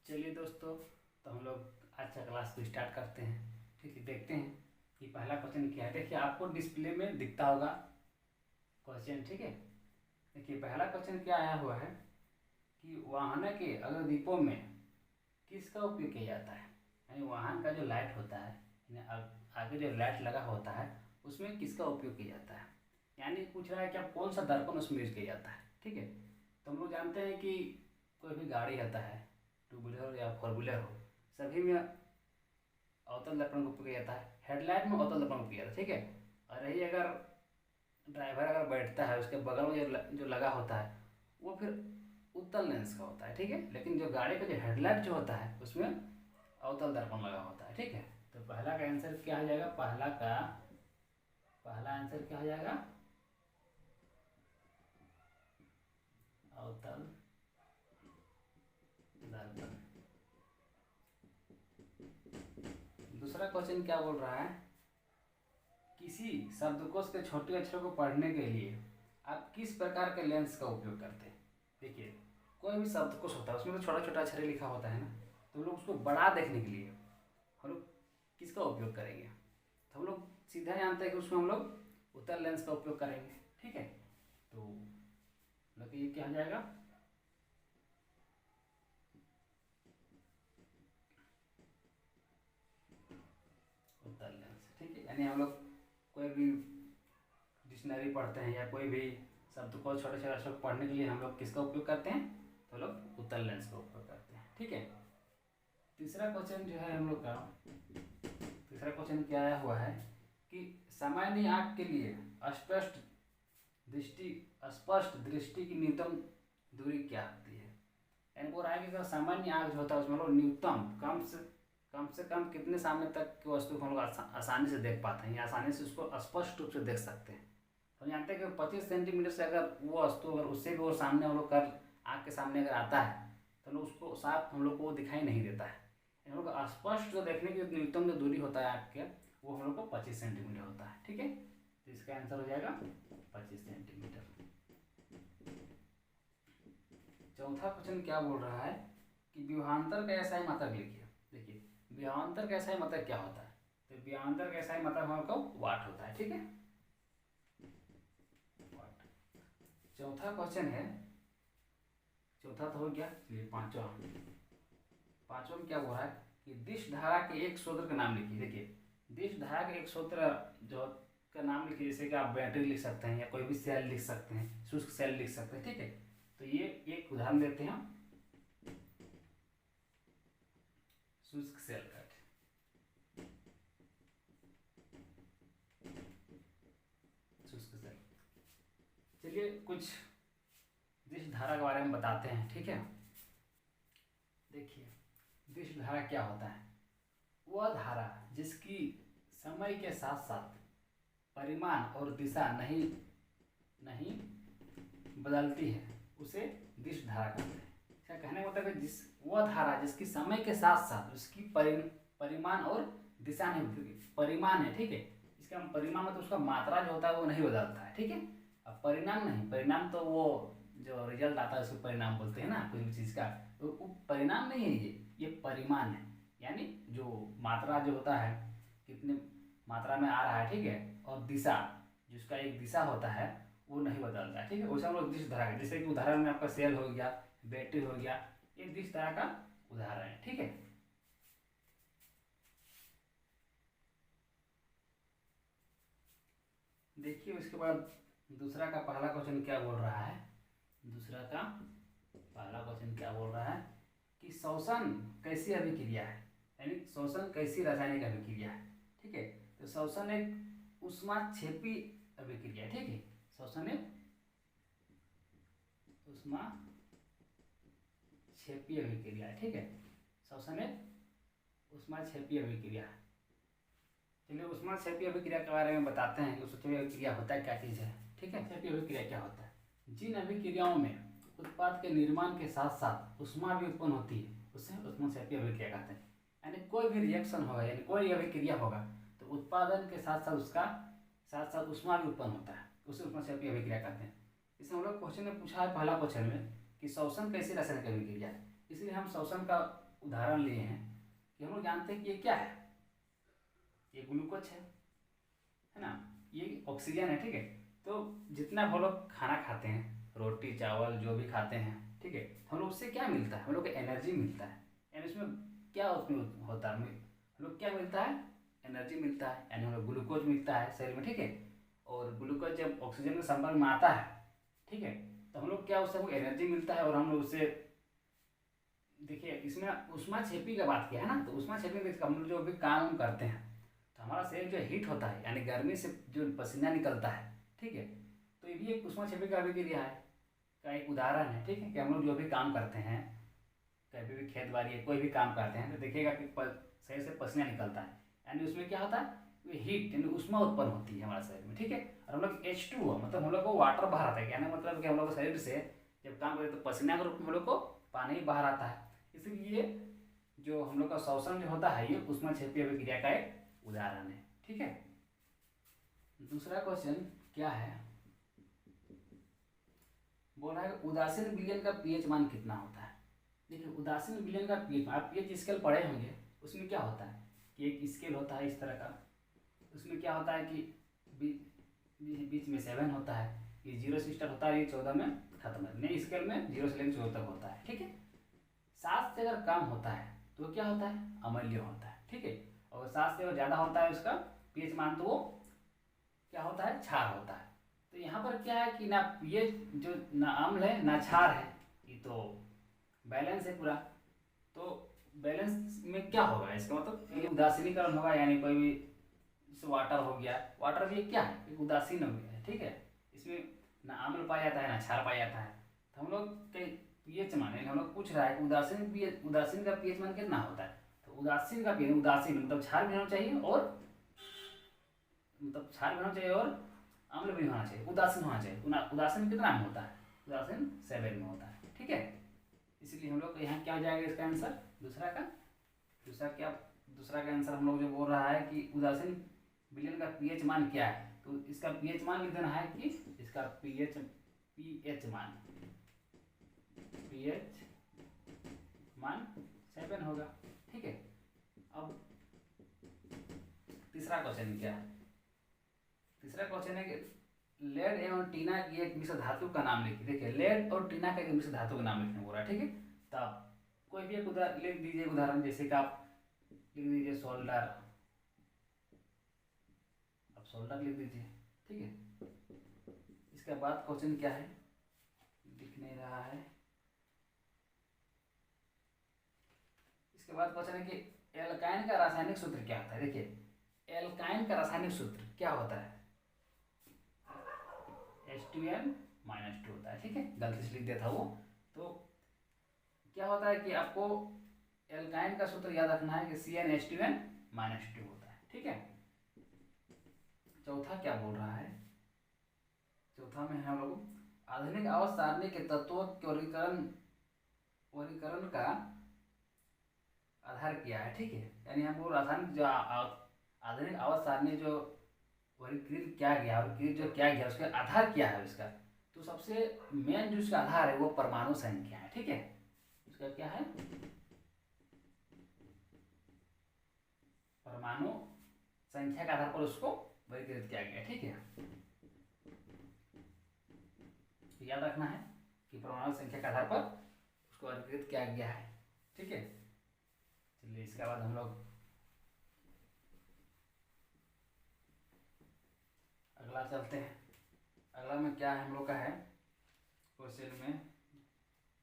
चलिए दोस्तों, तो हम लोग आज का क्लास को स्टार्ट करते हैं। ठीक है, देखते हैं कि पहला क्वेश्चन क्या है। देखिए, आपको डिस्प्ले में दिखता होगा क्वेश्चन। ठीक है, देखिए पहला क्वेश्चन क्या आया हुआ है कि वाहन के अगर दीपों में किसका उपयोग किया जाता है। यानी वाहन का जो लाइट होता है, यानी आगे जो लाइट लगा होता है उसमें किसका उपयोग किया जाता है। यानी पूछ रहा है कि आप कौन सा दर्पण उसमें यूज किया जाता है। ठीक है, तो हम लोग जानते हैं कि कोई भी गाड़ी आता है, टू व्हीलर हो या फोर व्हीलर हो, सभी में अवतल दर्पण का उपयोग किया जाता है। हेडलाइट में अवतल दर्पण का उपयोग किया जाता है। ठीक है, और यही अगर ड्राइवर अगर बैठता है उसके बगल में जो लगा होता है वो फिर उत्तल लेंस का होता है। ठीक है, लेकिन जो गाड़ी का जो हेडलाइट जो होता है उसमें अवतल दर्पण लगा होता है। ठीक है, तो पहला का आंसर क्या हो जाएगा। पहला आंसर क्या हो जाएगा, अवतल दर्पण। दूसरा क्वेश्चन क्या बोल रहा है, किसी शब्दकोश के छोटे अक्षरों को पढ़ने के लिए आप किस प्रकार के लेंस का उपयोग करते हैं। देखिए, कोई भी शब्दकोश होता है उसमें तो छोटा छोटा अक्षर लिखा होता है ना, तो हम लोग उसको बड़ा देखने के लिए हम लोग किसका उपयोग करेंगे। तो हम लोग सीधा जानते हैं कि उसमें हम लोग उत्तल लेंस का उपयोग करेंगे। ठीक है, तो मतलब ये क्या हो जाएगा, उत्तल लेंस। ठीक है, यानी हम लोग कोई भी डिक्शनरी पढ़ते हैं या कोई भी शब्द को छोटे छोटे अक्षर पढ़ने के लिए हम लोग किसका उपयोग करते हैं, तो लोग उत्तल लेंस का उपयोग करते हैं। ठीक है, तीसरा क्वेश्चन जो है हम लोग का, तीसरा क्वेश्चन क्या आया हुआ है कि सामान्य आँख के लिए दृष्टि स्पष्ट दृष्टि की न्यूनतम दूरी क्या होती है। यानी वो रहा है कि सामान्य आँख जो होता है उसमें हम लोग न्यूनतम कम से कम कितने सामने तक की वस्तु को हम लोग आसानी से देख पाते हैं या आसानी से उसको स्पष्ट रूप से देख सकते हैं। तो हम जानते हैं कि 25 सेंटीमीटर से अगर वो वस्तु अगर उससे भी वो सामने हम लोग कर आँख के सामने अगर आता है तो हम लोग उसको साफ हम लोग को दिखाई नहीं देता है। हम लोग स्पष्ट जो देखने की न्यूनतम जो दूरी होता है आँख के, वो हम लोग को 25 सेंटीमीटर होता है। ठीक है, तो इसका आंसर हो जाएगा 25 सेंटीमीटर। चौथा क्वेश्चन क्या बोल रहा है कि विभवांतर का ऐसा ही मात्रक लिखिए। देखिए, विभवांतर का ऐसा ही मात्रक क्या होता है, तो विभवांतर का ऐसा ही मात्रक हमारे को वाट होता है। ठीक है, वाट। चौथा क्वेश्चन है, चौथा तो हो गया, चलिए पांचवा में क्या बोल रहा है कि दिश धारा के एक स्रोत का नाम लिखिए। देखिए, दिश धारा के एक स्रोत जो का नाम लिखिए, जैसे कि आप बैटरी लिख सकते हैं या कोई भी सेल लिख सकते हैं, शुष्क सेल लिख सकते हैं। ठीक है, तो ये एक उदाहरण देते हैं, शुष्क सेल का। शुष्क सेल, चलिए कुछ दिश धारा के बारे में बताते हैं। ठीक है, देखिए दिश धारा क्या होता है, वह धारा जिसकी समय के साथ साथ परिमाण और दिशा नहीं बदलती है उसे दिश धारा कहते हैं। इसका कहने का मतलब है वह धारा जिसकी समय के साथ साथ उसकी परिमाण और दिशा नहीं बदलती। परिमाण है, ठीक है, इसका परिमाण मतलब उसका मात्रा जो होता है वो नहीं बदलता है। ठीक है, अब परिणाम नहीं, परिणाम तो वो जो रिजल्ट आता है उसको परिणाम बोलते हैं ना, कोई भी चीज़ का, तो वो परिणाम नहीं है, ये परिमाण है। यानी जो मात्रा जो होता है कितने मात्रा में आ रहा है, ठीक है, और दिशा जिसका एक दिशा होता है वो नहीं बदलता है। ठीक है, वैसे हम लोग दिश धारा, जैसे कि उदाहरण में आपका सेल हो गया, बैटरी हो गया, एक दिश धारा का उदाहरण है। ठीक है, देखिए उसके बाद दूसरा का पहला क्वेश्चन क्या बोल रहा है। दूसरा का पहला क्वेश्चन क्या बोल रहा है कि श्वसन कैसी अभिक्रिया है, यानी श्वसन कैसी रासायनिक अभिक्रिया है। ठीक है, तो श्वसन एक ऊष्माक्षेपी अभिक्रिया है। ठीक है, श्वसन एक ऊष्माक्षेपी अभिक्रिया है। ठीक है, श्वसन एक ऊष्माक्षेपी अभिक्रिया है। चलिए ऊष्माक्षेपी अभिक्रिया के बारे में बताते हैं कि ऊष्माक्षेपी अभिक्रिया होता है, क्या चीज़ है। ठीक है, ऊष्माक्षेपी अभिक्रिया क्या होता है, जिन अभिक्रियाओं में उत्पाद के निर्माण के साथ साथ ऊष्मा भी उत्पन्न होती है उसे ऊष्माक्षेपी अभिक्रिया कहते हैं। यानी कोई भी रिएक्शन होगा, यानी कोई अभिक्रिया होगा तो उत्पादन के साथ साथ उसका साथ साथ ऊष्मा भी उत्पन्न होता है, उसे ऊष्माक्षेपी अभिक्रिया कहते हैं। इसमें हम लोग क्वेश्चन में पूछा है पहला क्वेश्चन में कि श्वसन कैसी रासायनिक अभिक्रिया है, इसलिए हम श्वसन का उदाहरण लिए हैं कि हम लोग जानते हैं कि ये क्या है, ये ग्लूकोज है ना, ये ऑक्सीजन है, ठीक है। तो जितना हम लोग खाना खाते हैं, रोटी चावल जो भी खाते हैं, ठीक है, हम लोग उससे क्या मिलता है, हम लोग को एनर्जी मिलता है। यानी उसमें क्या उसमें होता है, हम लोग क्या मिलता है, एनर्जी मिलता है, यानी हम लोग ग्लूकोज मिलता है शरीर में, ठीक है। और ग्लूकोज जब ऑक्सीजन के संपर्क में आता है, ठीक है, तो हम लोग क्या, उससे हमको एनर्जी मिलता है और हम लोग उससे, देखिए इसमें ऊष्माक्षेपी का बात किया है ना, तो ऊष्माक्षेपी में हम लोग जो भी काम करते हैं तो हमारा शरीर जो हीट होता है, यानी गर्मी से जो पसीना निकलता है, ठीक है, तो ये भी एक ऊष्माक्षेपी का अभिक्रिया है, का एक उदाहरण है, ठीक है। कि हम लोग जो भी काम करते हैं, कभी भी खेत बाड़ी है, कोई भी काम करते हैं, तो देखिएगा कि शरीर से पसीना निकलता है, यानी उसमें क्या होता है, हीट यानी ऊष्मा उत्पन्न होती है हमारे शरीर में, ठीक है। और हम लोग H2O मतलब हम लोग को वाटर बाहर आता है, यानी मतलब कि हम लोग शरीर से जब काम करते तो पसीना के रूप में हम लोग को पानी बाहर आता है, इसलिए जो हम लोग का श्वसन जो होता है ये ऊष्माक्षेपीय अभिक्रिया का एक उदाहरण है, ठीक है। दूसरा क्वेश्चन क्या है, बोल रहा है उदासीन विलयन का पीएच मान कितना होता है। देखिए उदासीन विलयन का पीएच, आप पीएच स्केल पढ़े होंगे, उसमें क्या होता है कि एक स्केल होता है इस तरह का, उसमें क्या होता है कि बीच में 7 होता है, ये 0 से स्टार्ट होता है, ये 14 में खत्म है, नए स्केल में 0 से लेकर 14 तक होता है, ठीक है। 7 से अगर कम होता है तो क्या होता है, अम्लीय होता है, ठीक है। और 7 से अगर ज़्यादा होता है उसका पीएच मान, तो वो क्या होता है, क्षार होता है। तो यहाँ पर क्या है कि ना पीएच जो ना अम्ल है ना क्षार है, ये तो बैलेंस है पूरा। तो बैलेंस में क्या होगा, इसका मतलब ये उदासीनीकरण होगा, यानी कोई भी जैसे वाटर हो गया, वाटर भी क्या है, एक उदासीन हो गया है, ठीक है। इसमें ना अम्ल पाया जाता है ना क्षार पाया जाता है। तो हम लोग के पीएच मान, हम लोग पूछ रहा है कि उदासीन का पीएच मान कितना होता है। तो उदासीन का पीएच, उदासीन मतलब क्षार भी होना चाहिए और मतलब क्षार भी होना चाहिए और अम्ल भी होना चाहिए, उदासीन होना चाहिए। उदासीन कितना में होता है, उदासीन 7 में होता है, ठीक है। इसलिए हम लोग यहाँ क्या हो जाएगा इसका आंसर, दूसरा का आंसर हम लोग जो बोल रहा है कि उदासीन विलयन का पीएच मान क्या है, तो इसका पीएच मान लिख देना है कि इसका पीएच मान 7 होगा, ठीक है। अब तीसरा क्वेश्चन क्या है, तीसरा क्वेश्चन है कि लेड एवं टीना की एक मिश्र धातु का नाम लिखिए। देखिए लेड और टीना का एक मिश्र धातु का नाम लिखने बोला, ठीक है। तो आप कोई भी एक उदाहरण लिख दीजिए, उदाहरण जैसे कि आप लिख दीजिए सोल्डर, आप सोल्डर लिख दीजिए, ठीक है। इसके बाद क्वेश्चन क्या है, दिख नहीं रहा है। इसके बाद क्वेश्चन है कि एल्काइन का रासायनिक सूत्र क्या होता है। देखिए एल्काइन का रासायनिक सूत्र क्या होता है, H2n-2 होता है, ठीक है, गलती से लिख दिया था वो। तो क्या होता है कि आपको एल्काइन का सूत्र याद रखना है कि CnH2n-2 होता है, ठीक है। चौथा क्या बोल रहा है, चौथा में हम लोग आधुनिक आवर्त सारणी के तत्वों के वर्गीकरण का आधार किया है, ठीक है। यानी हम लोग रासायनिक जो आधुनिक आवर्त सारणी जो वर्गीकृत किया गया, वर्गीकृत जो किया गया उसका आधार क्या है उसका, तो सबसे मेन जो उसका आधार है वो परमाणु संख्या है, ठीक है। उसका क्या है, परमाणु संख्या के आधार पर उसको वर्गीकृत किया गया, ठीक है। तो याद रखना है कि परमाणु संख्या के आधार पर उसको वर्गीकृत किया गया है, ठीक है। चलिए इसके बाद हम लोग अगला चलते हैं। अगला में क्या है हम लोग का है क्वेश्चन में,